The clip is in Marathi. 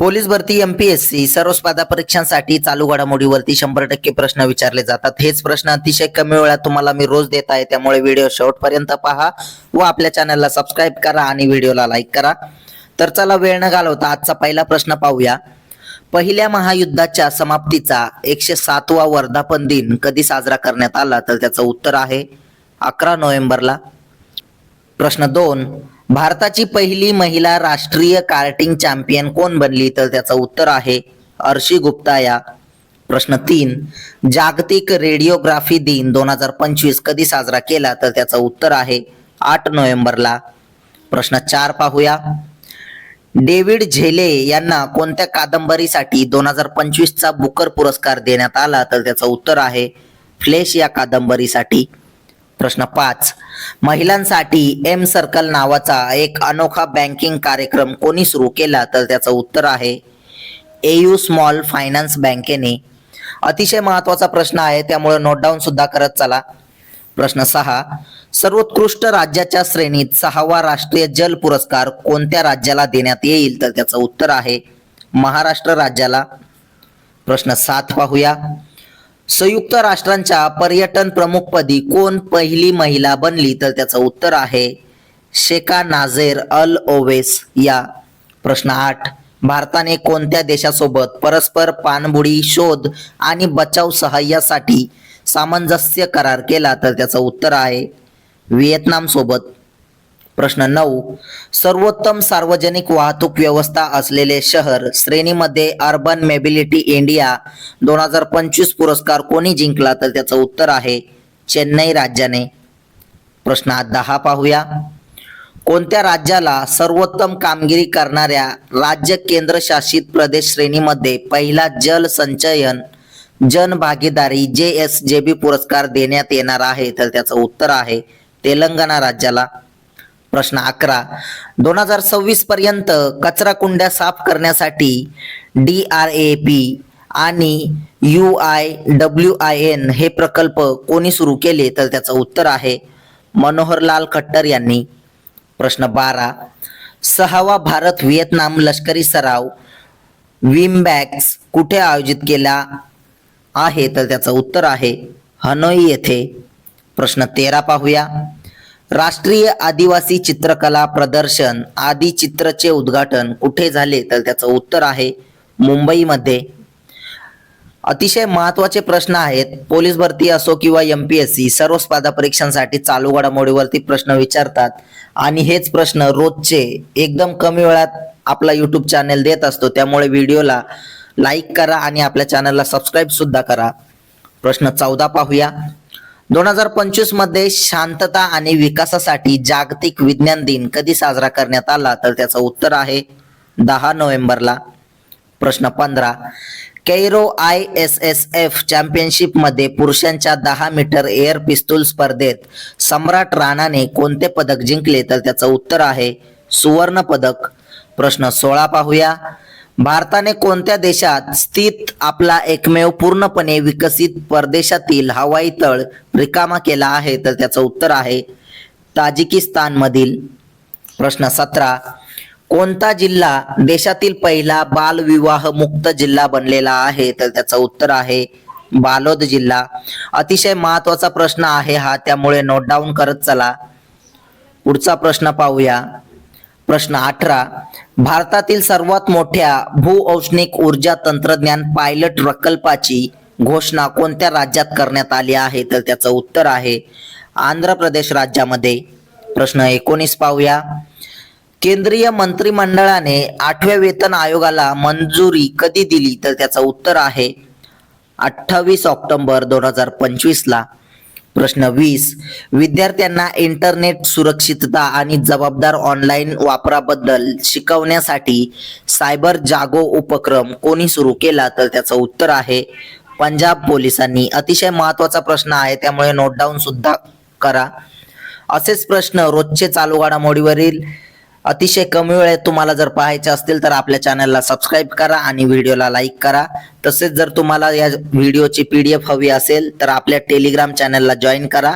पोलीस भरती एमपीएससी सर्व स्पर्धा परीक्षांसाठी चालू घडामोडीवरती 100% प्रश्न विचारले जातात। हेच प्रश्न अतिशय कमी वेळात तुम्हाला मी रोज देत आहे, त्यामुळे व्हिडिओ शेवटपर्यंत पहा व आपल्या चॅनलला सबस्क्राईब करा आणि व्हिडिओला लाईक करा। तर चला वेळ न घालवता आजचा पहिला प्रश्न पाहूया। पहिल्या महायुद्धाच्या समाप्तीचा 107वा वर्धापन दिन कधी साजरा करण्यात आला? तर त्याचं उत्तर आहे 11 नोव्हेंबरला। प्रश्न 2, भारताची पहिली महिला राष्ट्रीय कार्टिंग चॅम्पियन कोण बनली? तर त्याचं उत्तर आहे अर्शी गुप्ता या। प्रश्न 3, जागतिक रेडिओग्राफी दिन 2025 कधी साजरा केला? तर त्याचं उत्तर आहे 8 नोव्हेंबरला। प्रश्न 4 पाहूया। डेव्हिड झेले यांना कोणत्या कादंबरीसाठी 2025 चा बुकर पुरस्कार देण्यात आला? तर त्याचं उत्तर आहे फ्लेश या कादंबरीसाठी। प्रश्न 5, महिलांसाठी एम सर्कल नावाचा एक अनोखा बँकिंग कार्यक्रम कोणी सुरू केला? तर त्याचं उत्तर आहे एयू स्मॉल फायनान्स बँकेने। अतिशय महत्वाचा प्रश्न आहे, त्यामुळे नोट डाऊन सुद्धा करत चला। प्रश्न 6, सर्वोत्कृष्ट राज्याच्या श्रेणीत 6वा राष्ट्रीय जल पुरस्कार कोणत्या राज्याला देण्यात येईल? तर त्याचं उत्तर आहे महाराष्ट्र राज्याला। प्रश्न 7 पाहूया। संयुक्त राष्ट्रांच्या पर्यटन प्रमुखपदी कोण पहिली महिला बनली? तर त्याचं उत्तर आहे शेखा नाझेर अल ओवेस या। प्रश्न 8, भारताने कोणत्या देशासोबत परस्पर पाणबुडी शोध आणि बचाव सहाय्यासाठी सामंजस्य करार केला? तर त्याचं उत्तर आहे व्हिएतनाम सोबत। प्रश्न 9, सर्वोत्तम सार्वजनिक वाहतूक व्यवस्था असलेले शहर श्रेणीमध्ये अर्बन मोबिलिटी इंडिया 2025 पुरस्कार कोणी जिंकला? तर त्याचं उत्तर आहे चेन्नई राज्याने। प्रश्न 10 पाहूया। कोणत्या राज्याला सर्वोत्तम कामगिरी करणाऱ्या राज्य केंद्रशासित प्रदेश श्रेणीमध्ये पहिला जल संचयन जन भागीदारी JSJB पुरस्कार देण्यात येणार आहे? तर त्याचं उत्तर आहे तेलंगणा राज्याला। प्रश्न 11, 2026 पर्यंत कचरा कुंड्या साफ करण्यासाठी DRAP आणि UIWIN हे प्रकल्प कोणी सुरू केले? तर त्याचं उत्तर आहे मनोहरलाल खट्टर यांनी। प्रश्न 12, 6वा भारत व्हिएतनाम लष्करी सराव विमबॅक्स कुठे आयोजित केला आहे? तर त्याचं उत्तर आहे हनोई येथे। प्रश्न 13 पाहूया। राष्ट्रीय आदिवासी चित्रकला प्रदर्शन आदी चित्रचे उद्घाटन कुठे झाले? तर त्याचं उत्तर आहे मुंबईमध्ये। अतिशय महत्त्वाचे प्रश्न आहेत। पोलीस भरती असो किंवा एमपीएससी सर्व स्पर्धा परीक्षांसाठी चालू घडामोडीवरती प्रश्न विचारतात आणि हेच प्रश्न रोजचे एकदम कमी वेळात आपला यूट्यूब चॅनल देत असतो, त्यामुळे व्हिडिओला लाईक करा आणि आपल्या चॅनलला सबस्क्राईब सुद्धा करा। प्रश्न 14 पाहूया। 2025 मध्ये शांतता आणि विकासासाठी जागतिक विज्ञान दिन कधी साजरा करण्यात आला? तर त्याचं उत्तर आहे 10 नोव्हेंबरला। प्रश्न 15, कैरो ISSF चॅम्पियनशिप मध्ये पुरुषांच्या 10 मीटर एअर पिस्तूल स्पर्धेत सम्राट राणाने कोणते पदक जिंकले? तर त्याचं उत्तर आहे सुवर्ण पदक। प्रश्न 16 पाहूया। भारताने कोणत्या देशात स्थित आपला एकमेव पूर्णपणे विकसित परदेशातील हवाई तळ रिकामा केला आहे? तर त्याचं उत्तर आहे ताजिकिस्तान मधील। प्रश्न 17, कोणता जिल्हा देशातील पहिला बालविवाह मुक्त जिल्हा बनलेला आहे? तर त्याचं उत्तर आहे बालोद जिल्हा। अतिशय महत्वाचा प्रश्न आहे हा, त्यामुळे नोट डाऊन करत चला। पुढचा प्रश्न पाहूया। प्रश्न 18, भारतातील सर्वात मोठ्या भूऔष्णिक ऊर्जा तंत्रज्ञान पायलट प्रकल्पाची घोषणा कोणत्या राज्यात करण्यात आली आहे? तर त्याचं उत्तर आहे आंध्र प्रदेश राज्यामध्ये। प्रश्न 19 पाहूया। केंद्रीय मंत्रिमंडळाने 8व्या वेतन आयोगाला मंजुरी कधी दिली? तर त्याचं उत्तर आहे 28 ऑक्टोबर 2025 ला। प्रश्न 20, विद्यार्थ्यांना इंटरनेट सुरक्षितता आणि जबाबदार ऑनलाईन वापराबद्दल शिकवण्यासाठी सायबर जागो उपक्रम कोणी सुरू केला? तर त्याचं उत्तर आहे पंजाब पोलिसांनी। अतिशय महत्वाचा प्रश्न आहे, त्यामुळे नोट डाऊन सुद्धा करा। असेच प्रश्न रोजचे चालू घडामोडीवरील अतिशय कमी वेळेत तुम्हाला जर पाहायचे असतील तर आपल्या चॅनलला सबस्क्राईब करा आणि व्हिडिओला लाईक करा। तसेच जर तुम्हाला या व्हिडिओची PDF हवी असेल तर आपल्या टेलिग्राम चॅनलला जॉईन करा।